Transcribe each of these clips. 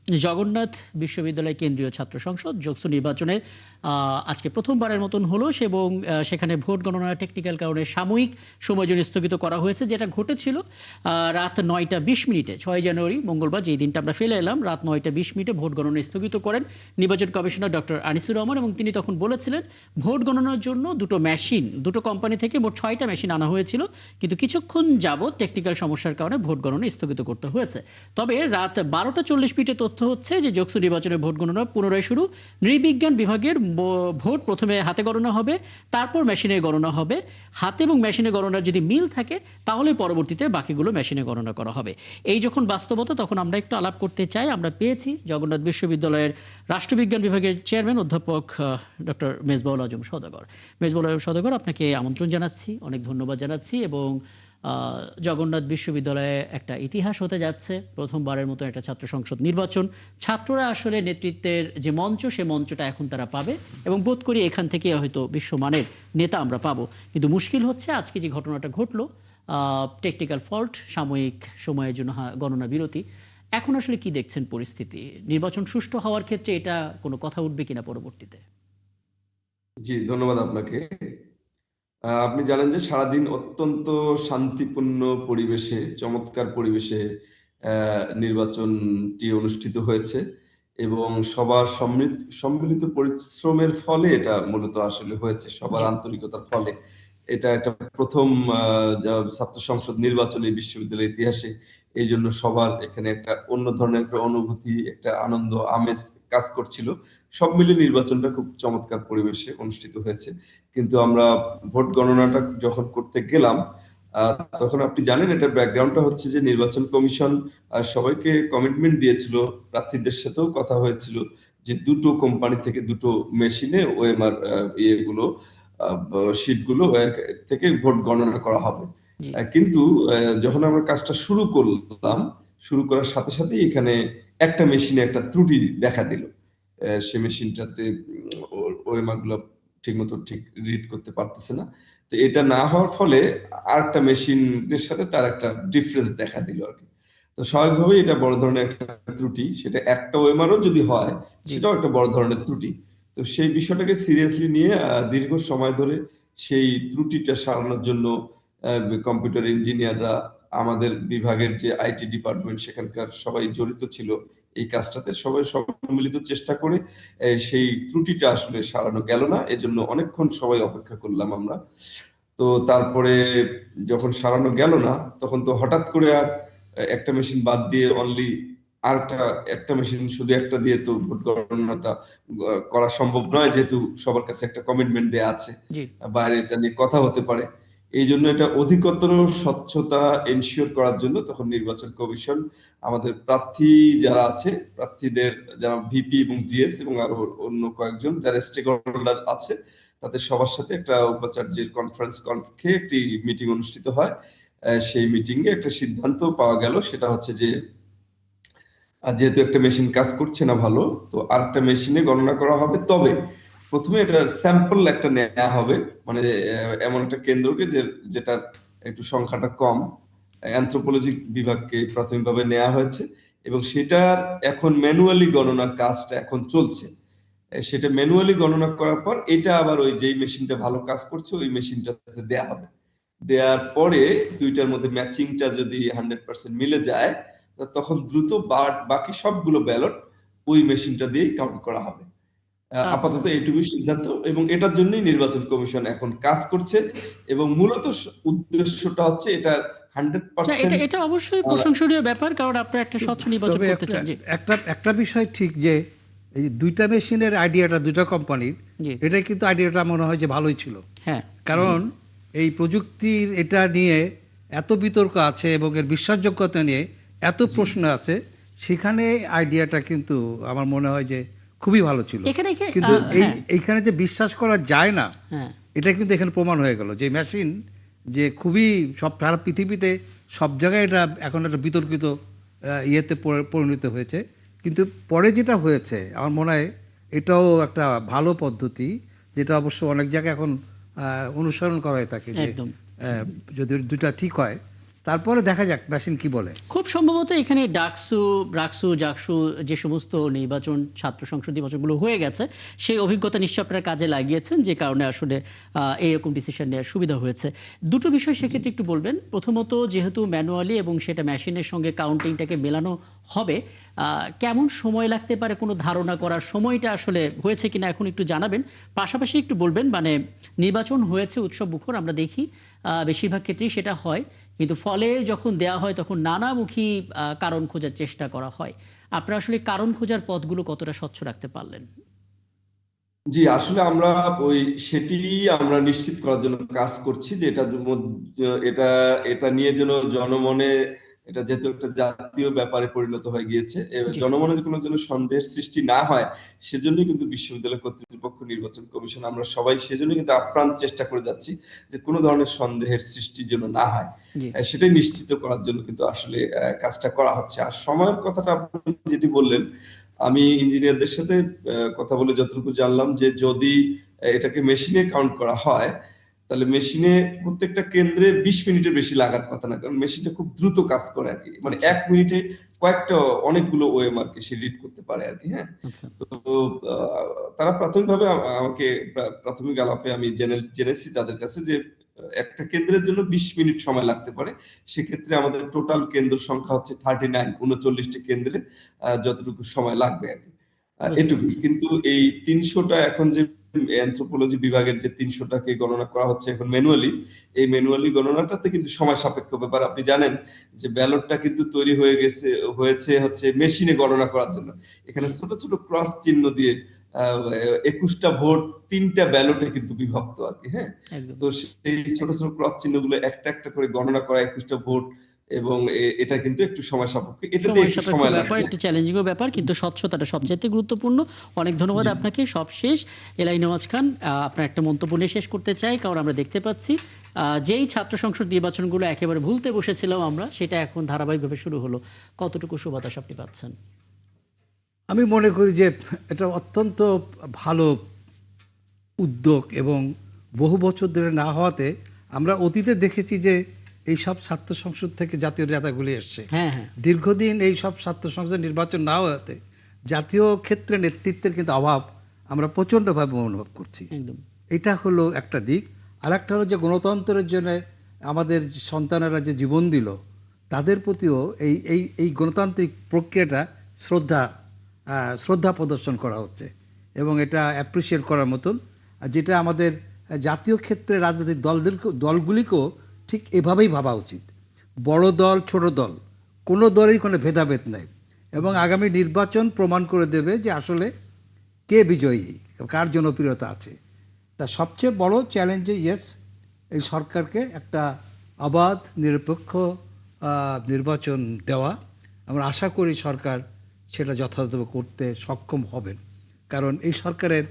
জগন্নাথ বিশ্ববিদ্যালয় কেন্দ্রীয় ছাত্র সংসদ যোগসু নির্বাচনে আজকে প্রথমবারের মতন হলো এবং সেখানে ভোট গণনা টেকনিক্যাল কারণে সাময়িক সময়ের জন্য স্থগিত করা হয়েছে। যেটা ঘটেছিল রাত 9টা 20 মিনিটে 6 জানুয়ারি মঙ্গলবার, যেই দিনটা আমরা ফেলে এলাম, রাত 9টা 20 মিনিটে ভোট গণনা স্থগিত করেন নির্বাচন কমিশনার ডক্টর আনিসুর রহমান। এবং তিনি তখন বলেছিলেন ভোট গণনার জন্য দুটো কোম্পানি থেকে মোট 6টা মেশিন আনা হয়েছিল, কিন্তু কিছুক্ষণ যাবৎ টেকনিক্যাল সমস্যার কারণে ভোট গণনা স্থগিত করতে হয়েছে। তবে রাত 12টা 40 মিনিটে তথ্য হচ্ছে যে যোগসু নির্বাচনের ভোট গণনা পুনরায় শুরু। নৃবিজ্ঞান বিভাগের ভোট প্রথমে হাতে গণনা হবে, তারপর মেশিনে গণনা হবে। হাতে এবং মেশিনে গণনার যদি মিল থাকে তাহলে পরবর্তীতে বাকিগুলো মেশিনে গণনা করা হবে। এই যখন বাস্তবতা, তখন আমরা একটু আলাপ করতে চাই। আমরা পেয়েছি জগন্নাথ বিশ্ববিদ্যালয়ের রাষ্ট্রবিজ্ঞান বিভাগের চেয়ারম্যান অধ্যাপক ডক্টর মেজবাউল আজম সওদাগর। মেজবাউল আজম সওদাগর, আপনাকে আমন্ত্রণ জানাচ্ছি, অনেক ধন্যবাদ জানাচ্ছি। এবং জগন্নাথ বিশ্ববিদ্যালয়ে একটা ইতিহাস হতে যাচ্ছে, প্রথমবারের মতো একটা ছাত্র সংসদ নির্বাচন। ছাত্ররা আসলে নেতৃত্বের যে মঞ্চ, সে মঞ্চটা এখন তারা পাবে এবং বোধ করি এখান থেকে হয়তো বিশ্বমানের নেতা আমরা পাবো। কিন্তু মুশকিল হচ্ছে আজকে যে ঘটনাটা ঘটলো, টেকনিক্যাল ফল্ট, সাময়িক সময়ের জন্য গণনা বিরতি। এখন আসলে কি দেখছেন পরিস্থিতি? নির্বাচন সুষ্ঠু হওয়ার ক্ষেত্রে এটা কোনো কথা উঠবে কিনা পরবর্তীতে? জি, ধন্যবাদ আপনাকে। আপনি জানেন যে সারাদিন অত্যন্ত শান্তিপূর্ণ পরিবেশে, চমৎকার পরিবেশে নির্বাচনটি অনুষ্ঠিত হয়েছে এবং সবার সম্মিলিত পরিশ্রমের ফলে এটা মূলত আসলে হয়েছে, সবার জি। আন্তরিকতার ফলে। এটা একটা প্রথম ছাত্র সংসদ নির্বাচন এই বিশ্ববিদ্যালয়ের ইতিহাসে। এই জন্য সবার এখানে একটা অন্য ধরনের একটা অনুভূতি, একটা আনন্দ আমেজ কাজ করছিল। সব মিলিয়ে নির্বাচনটা খুব চমৎকার পরিবেশে অনুষ্ঠিত হয়েছে। কিন্তু আমরা ভোট গণনাটা যখন করতে গেলাম, তখন আপনি জানেন এটার ব্যাকগ্রাউন্ডটা হচ্ছে যে নির্বাচন কমিশন সবাইকে কমিটমেন্ট দিয়েছিল, প্রার্থীদের সাথেও কথা হয়েছিল যে দুটো কোম্পানি থেকে দুটো মেশিনে ওএমআর ইয়েগুলো শীটগুলো থেকে ভোট গণনা করা হবে। জি। কিন্তু যখন আমরা কাজটা শুরু করলাম, শুরু করার সাথে সাথেই এখানে একটা মেশিনে একটা ত্রুটি দেখা দিল। সে মেশিনটাতে ওএমআর গুলো ঠিক রিড করতে পারতেছে না। তো এটা না হওয়ার ফলে আরেকটা মেশিনের সাথে তার একটা ডিফারেন্স দেখা দিল আর কি। তো স্বাভাবিকভাবেই এটা বড় ধরনের একটা ত্রুটি, সেটা একটা ওএমআরও যদি হয় জি। সেটাও একটা বড় ধরনের ত্রুটি। তো সেই বিষয়টাকে সিরিয়াসলি নিয়ে দীর্ঘ সময় ধরে সেই ত্রুটিটা সারানোর জন্য কম্পিউটার ইঞ্জিনিয়াররা, আমাদের বিভাগের যে আইটি ডিপার্টমেন্ট সেখানকার সবাই জড়িত ছিল এই কাজটাতে, সবাই সম্মিলিত চেষ্টা করে সেই ত্রুটিটা আসলে সারানো গেল না। এজন্য অনেকক্ষণ সবাই অপেক্ষা করলাম আমরা। তো তারপরে যখন সারানো গেল না, তখন তো হঠাৎ করে আর একটা মেশিন বাদ দিয়ে অনলি আরেকটা একটা মেশিন শুধু একটা দিয়ে তো ভোট গণনাটা করা সম্ভব নয়, যেহেতু সবার কাছে একটা কমিটমেন্ট দেয়া আছে, জি। বাইরে এটা নিয়ে কথা হতে পারে। এই জন্য এটা অধিকতর স্বচ্ছতা এনশিওর করার জন্য তখন নির্বাচন কমিশন আমাদের প্রার্থী যারা আছে, প্রার্থীদের যারা ভিপি এবং জিএস এবং আরো অন্য কয়েকজন যারা স্টেক হোল্ডার আছে, তাদের সবার সাথে একটা উপাচার্যের কনফারেন্স কক্ষে একটি মিটিং অনুষ্ঠিত হয়। সেই মিটিং এ একটা সিদ্ধান্ত পাওয়া গেল, সেটা হচ্ছে যে যেহেতু একটা মেশিন কাজ করছে না ভালো, তো আরেকটা মেশিনে গণনা করা হবে। তবে প্রথমে এটা স্যাম্পল একটা নেওয়া হবে, মানে এমন একটা কেন্দ্রকে যেটার একটু সংখ্যাটা কম। অ্যানথ্রোপোলজি বিভাগকে প্রাথমিকভাবে নেওয়া হয়েছে এবং সেটার এখন ম্যানুয়ালি গণনার কাজটা এখন চলছে। সেটা ম্যানুয়ালি গণনা করার পর এটা আবার ওই যেই মেশিনটা ভালো কাজ করছে ওই মেশিনটাতে দেয়া হবে। দেওয়ার পরে দুইটার মধ্যে ম্যাচিংটা যদি 100% মিলে যায়, তখন দ্রুত বাকি সবগুলো ব্যালট ওই মেশিনটা দিয়েই কাউন্ট করা হবে। আচ্ছা। আপাতত এইটুকুই সিদ্ধান্ত এবং এটার জন্যই নির্বাচন কমিশন এখন কাজ করছে এবং মূলত উদ্দেশ্যটা হচ্ছে এটা না, এটা 100% এটা অবশ্যই প্রশংসনীয় ব্যাপার, কারণ আপনারা একটা স্বচ্ছ নির্বাচন তবে করতে একটা চান। জি। একটা একটা বিষয় ঠিক যে এই যে দুইটা মেশিনের আইডিয়াটা দুইটা কোম্পানির, জি। এটা কিন্তু আইডিয়াটা মনে হয় যে ভালোই ছিল। হ্যাঁ। কারণ এই প্রযুক্তির এটা নিয়ে এত বিতর্ক আছে এবং এর বিশ্বাসযোগ্যতা নিয়ে এত প্রশ্ন আছে, সেখানে আইডিয়াটা কিন্তু আমার মনে হয় যে খুবই ভালো ছিল। এখানে কিন্তু হ্যাঁ। এইখানে যে বিশ্বাস করা যায় না, হ্যাঁ। এটা কিন্তু এখানে প্রমাণ হয়ে গেল যে মেশিন যে খুবই সারা পৃথিবীতে সব জায়গায় এটা এখন একটা বিতর্কিত ইয়েতে পরিণত হয়েছে। কিন্তু পরে যেটা হয়েছে আমার মনে হয় এটাও একটা ভালো পদ্ধতি, যেটা অবশ্য অনেক জায়গায় এখন অনুসরণ করা হয়ে থাকে যে একদম। যদি দুটা ঠিক হয় তারপরে দেখা যাক মেশিন কি বলে। খুব সম্ভবত এখানে রাকসু জাকসু যে সমস্ত নির্বাচন ছাত্র সংসদ নির্বাচনগুলো হয়ে গেছে সেই অভিজ্ঞতা নিশ্চয় আপনারা কাজে লাগিয়েছেন, যে কারণে আসলে এইরকম ডিসিশন নেওয়ার সুবিধা হয়েছে। দুটো বিষয় সেক্ষেত্রে একটু বলবেন। প্রথমত, যেহেতু ম্যানুয়ালি এবং সেটা মেশিনের সঙ্গে কাউন্টিংটাকে মেলানো হবে, কেমন সময় লাগতে পারে কোনো ধারণা করার সময়টা আসলে হয়েছে কিনা এখন একটু জানাবেন। পাশাপাশি একটু বলবেন, মানে নির্বাচন হয়েছে উৎসব মুখর, আমরা দেখি বেশিরভাগ ক্ষেত্রেই সেটা হয়, কিন্তু ফলে যখন দেয়া হয় তখন নানামুখী কারণ খোঁজার চেষ্টা করা হয়। আপনারা আসলে কারণ খোঁজার পথগুলো কতটা স্বচ্ছ রাখতে পারলেন? জি, আসলে আমরা সেটি আমরা নিশ্চিত করার জন্য কাজ করছি যে এটা এটা নিয়ে যেন জনমনে, এটা যেহেতু একটা জাতীয় ব্যাপারে পরিণত হয়ে গিয়েছে, জি, জনমনে কোনো যেন সন্দেহের সৃষ্টি না হয়, সেজন্যই কিন্তু বিশ্ববিদ্যালয় কর্তৃপক্ষ, নির্বাচন কমিশন, আমরা সবাই সেজন্য কিন্তু আপ্রাণ চেষ্টা করে যাচ্ছি যে কোনো ধরনের সন্দেহের সৃষ্টি যেন না হয়। জি, সেটাই নিশ্চিত করার জন্য কিন্তু আসলে কাজটা করা হচ্ছে। আর সময়ের কথাটা আপনি যেটি বললেন, আমি ইঞ্জিনিয়ারদের সাথে কথা বলে যতটুকু জানলাম যে যদি এটাকে মেশিনে কাউন্ট করা হয়, তাহলে মেশিনে প্রত্যেকটা কেন্দ্রে 20 মিনিটের বেশি লাগার কথা না, কারণ মেশিনটা খুব দ্রুত কাজ করে আর কি, মানে আচ্ছা, 1 মিনিটে অনেকগুলো ওএমআর সে রিড করতে পারে আর কি। হ্যাঁ, আচ্ছা, তো তারা প্রাথমিকভাবে আমাকে প্রাথমিক আলাপে আমি জেনেছি তাদের কাছে যে একটা কেন্দ্রের জন্য 20 মিনিট সময় লাগতে পারে। সেক্ষেত্রে আমাদের টোটাল কেন্দ্র সংখ্যা হচ্ছে 39, 39টি কেন্দ্রে যতটুকু সময় লাগবে আর কি, বুঝতে এটুকুই। পেরেছি। কিন্তু এই 300টা এখন যে অ্যানথ্রোপোলজি বিভাগের যে 300টাকে গণনা করা হচ্ছে এখন ম্যানুয়ালি, এই ম্যানুয়ালি গণনাটাতে কিন্তু সময় সাপেক্ষ ব্যাপার। আপনি জানেন যে ব্যালটটা কিন্তু তৈরি হয়েছে হচ্ছে মেশিনে গণনা করার জন্য। এখানে জি, ছোট ছোট ক্রস চিহ্ন দিয়ে 21টা ভোট 3টা ব্যালটে কিন্তু বিভক্ত আর কি। হ্যাঁ, একদম। তো সেই ছোট ছোট ক্রস চিহ্নগুলো একটা একটা করে গণনা করা 21টা ভোট, এবং এটা কিন্তু একটু সময় সাপেক্ষ, এটাতে সময় একটু সাপেক্ষ সময় ব্যাপার, লাগবে। একটু চ্যালেঞ্জিংও ব্যাপার, কিন্তু স্বচ্ছতাটা সবচাইতে গুরুত্বপূর্ণ। অনেক ধন্যবাদ জি, আপনাকে। সবশেষ এলাই নওয়াজ খান, আপনার একটা মন্তব্য নিয়ে শেষ করতে চাই, কারণ আমরা দেখতে পাচ্ছি যেই ছাত্র সংসদ নির্বাচনগুলো একেবারে ভুলতে বসেছিলাম আমরা, সেটা এখন ধারাবাহিকভাবে শুরু হলো। কতটুকু সুবাতাস আপনি পাচ্ছেন? আমি মনে করি যে এটা অত্যন্ত ভালো উদ্যোগ, এবং বহু বছর ধরে না হওয়াতে আমরা অতীতে দেখেছি যে এই সব ছাত্র সংসদ থেকে জাতীয় নেতাগুলি এসছে। হ্যাঁ, হ্যাঁ, দীর্ঘদিন এই সব ছাত্র সংসদ নির্বাচন না হওয়াতে জাতীয় ক্ষেত্রে নেতৃত্বের কিন্তু অভাব আমরা প্রচণ্ডভাবে অনুভব করছি। একদম। এটা হলো একটা দিক। আর একটা হলো যে গণতন্ত্রের জন্য আমাদের সন্তানেরা যে জীবন দিল, তাদের প্রতিও এই এই এই গণতান্ত্রিক প্রক্রিয়াটা শ্রদ্ধা প্রদর্শন করা হচ্ছে, এবং এটা অ্যাপ্রিসিয়েট করার মতন। আর যেটা আমাদের জাতীয় ক্ষেত্রে রাজনৈতিক দলগুলিকেও ঠিক এভাবেই ভাবা উচিত। বড় দল ছোট দল কোনো দলেরই কোনো ভেদাভেদ নাই, এবং আগামী নির্বাচন প্রমাণ করে দেবে যে আসলে কে বিজয়ী, কার জনপ্রিয়তা আছে। তা সবচেয়ে বড় চ্যালেঞ্জে এই সরকারকে একটা অবাধ নিরপেক্ষ নির্বাচন দেওয়া। আমরা আশা করি সরকার সেটা যথাযথভাবে করতে সক্ষম হবেন, কারণ এই সরকারের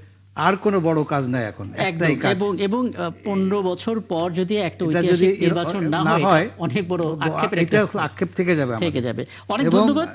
আর কোনো বড় কাজ নাই, এখন একটাই একদম। কাজ। এবং 15 বছর পর যদি একটা এটা যদি ঐতিহাসিক নির্বাচন না হয়, হয়, অনেক বড় আক্ষেপের এটা আক্ষেপ থেকে যাবে আমাদের। থেকে যাবে। অনেক এবং ধন্যবাদ।